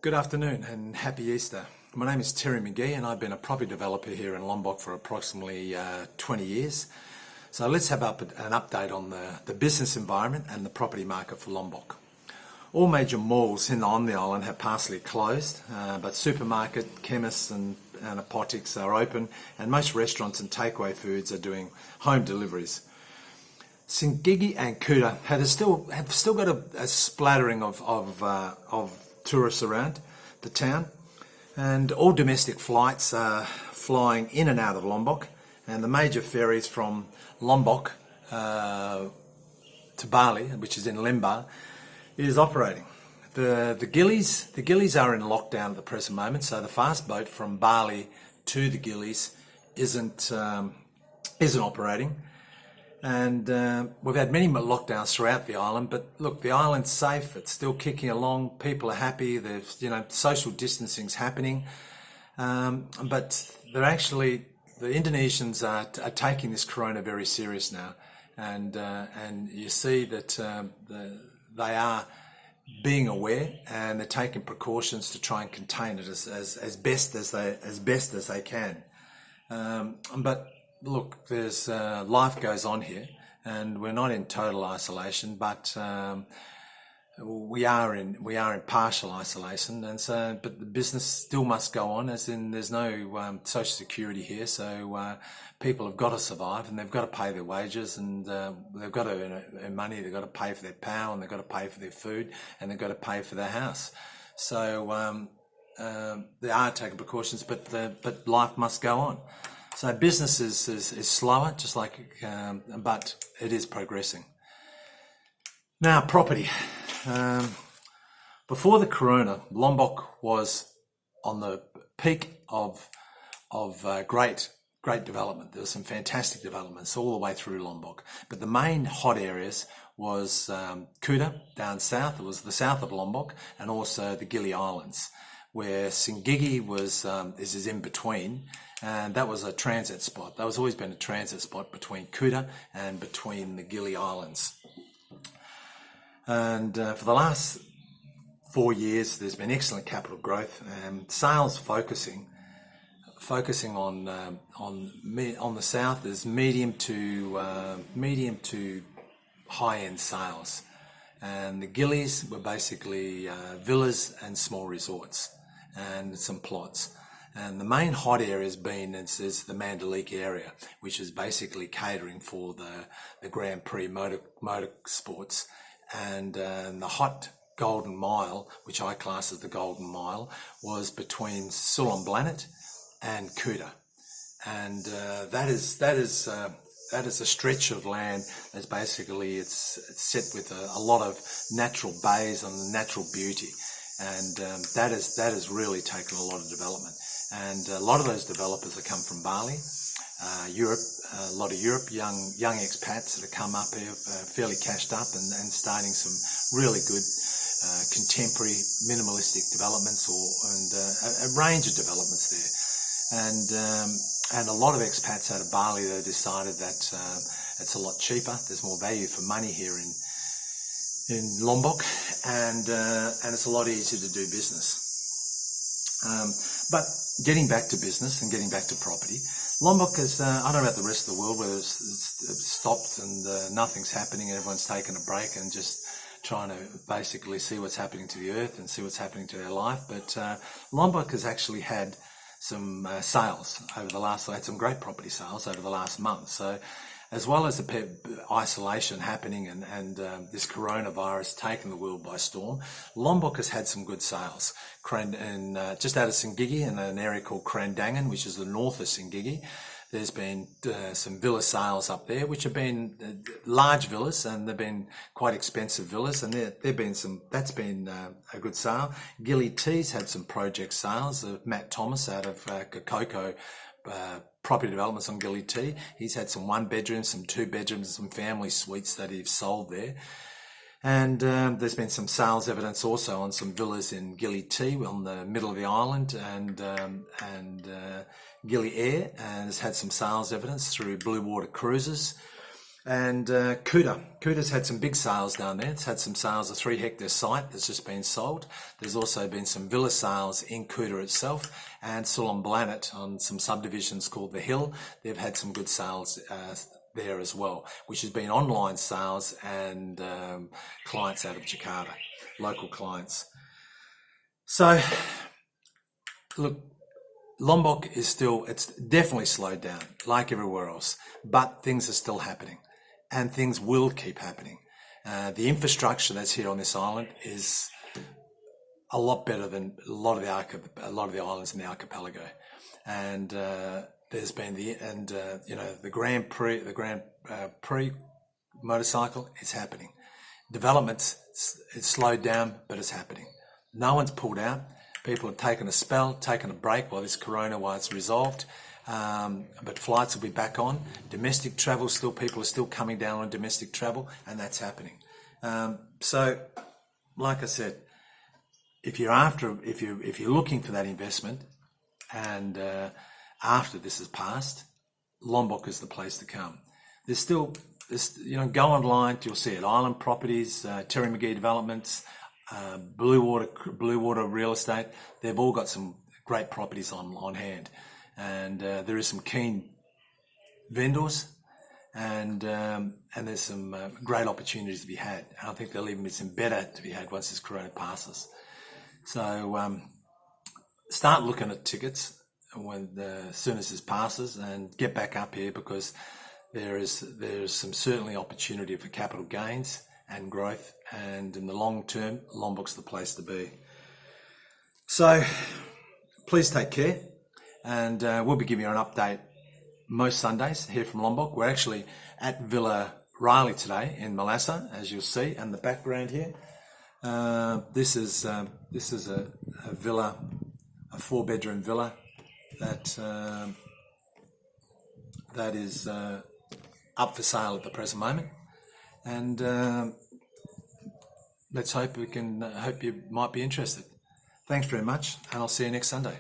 Good afternoon and happy Easter. My name is Terry McGee and I've been a property developer here in Lombok for approximately 20 years. So let's have an update on the business environment and the property market for Lombok. All major malls on the island have partially closed, but supermarket, chemists and apotheques are open, and most restaurants and takeaway foods are doing home deliveries. Singigi and Kuta have still got a splattering of tourists around the town, and all domestic flights are flying in and out of Lombok, and the major ferries from Lombok to Bali, which is in Lemba, is operating. The Gillies are in lockdown at the present moment, so the fast boat from Bali to the Gillies isn't operating. And we've had many lockdowns throughout the island, but look, the island's safe. It's still kicking along. People are happy. There's social distancing's happening, but the Indonesians are taking this corona very serious now, and you see that they are being aware and they're taking precautions to try and contain it as best as they can. But look, there's life goes on here, and we're not in total isolation, but we are in partial isolation, and so but the business still must go on. As in, there's no social security here, so people have got to survive, and they've got to pay their wages, and they've got to earn money. They've got to pay for their power, and they've got to pay for their food, and they've got to pay for their house. So they are taking precautions, but life must go on. So business is slower, just like, but it is progressing. Now, property. Before the corona, Lombok was on the peak of great development. There were some fantastic developments all the way through Lombok. But the main hot areas was Kuta down south. It was the south of Lombok, and also the Gili Islands, where Singigi is in between. And that was a transit spot. That was always been a transit spot between Kuta and between the Gili Islands. And for the last 4 years, there's been excellent capital growth and sales focusing on the south is medium to high end sales, and the Gillies were basically villas and small resorts and some plots. And the main hot area has been is the Mandalika area, which is basically catering for the Grand Prix motorsports. And the hot Golden Mile, which I class as the Golden Mile, was between Sulawesi and Kuta. And that is a stretch of land that's basically it's set with a lot of natural bays and natural beauty. And that has really taken a lot of development. And a lot of those developers have come from Bali, Europe, a lot of young expats that have come up here, fairly cashed up and starting some really good contemporary minimalistic developments and a range of developments there. And a lot of expats out of Bali, they decided that it's a lot cheaper. There's more value for money here in Lombok, and it's a lot easier to do business. But getting back to business and getting back to property, Lombok is, I don't know about the rest of the world, where it's stopped and nothing's happening and everyone's taking a break and just trying to basically see what's happening to the earth and see what's happening to their life. But Lombok has actually had some sales over the last, had some great property sales over the last month. So as well as the isolation happening and this coronavirus taking the world by storm, Lombok has had some good sales. Just out of Singigi, in an area called Krandangan, which is the north of Singigi, there's been some villa sales up there, which have been large villas, and they've been quite expensive villas, and that's been a good sale. Gili T's had some project sales of Matt Thomas out of Kakoko property developments on Gili T. He's had some 1 bedrooms, some 2 bedrooms, some family suites that he's sold there. And there's been some sales evidence also on some villas in Gili T on the middle of the island, and Gili Air, and has had some sales evidence through Blue Water Cruises. And Coota's had some big sales down there. It's had some sales, a 3 hectare site that's just been sold. There's also been some villa sales in Coota itself, and Sullumblanet on some subdivisions called The Hill. They've had some good sales there as well, which has been online sales and clients out of Jakarta, local clients. So, look, Lombok is still, it's definitely slowed down like everywhere else, but things are still happening and things will keep happening. The infrastructure that's here on this island is a lot better than a lot of the islands in the archipelago. And there's been the Grand Prix motorcycle is happening. Developments, it's slowed down, but it's happening. No one's pulled out. People have taken a spell, taken a break while this corona was resolved. But flights will be back on. Domestic travel, people are still coming down on domestic travel, and that's happening. So, like I said, if you're looking for that investment, and after this is passed, Lombok is the place to come. There's still, go online, you'll see it. Island Properties, Terry McGee Developments, Blue Water Real Estate. They've all got some great properties on hand, and there is some keen vendors, and there's some great opportunities to be had. I think there'll even be some better to be had once this corona passes. So start looking at tickets as soon as this passes, and get back up here, because there's some certainly opportunity for capital gains and growth, and in the long term, Lombok's the place to be. So please take care, and we'll be giving you an update most Sundays here from Lombok. We're actually at Villa Riley today in Malassa, as you'll see in the background here. This is a villa, a 4-bedroom villa that is up for sale at the present moment, and let's hope you might be interested. Thanks very much, and I'll see you next Sunday.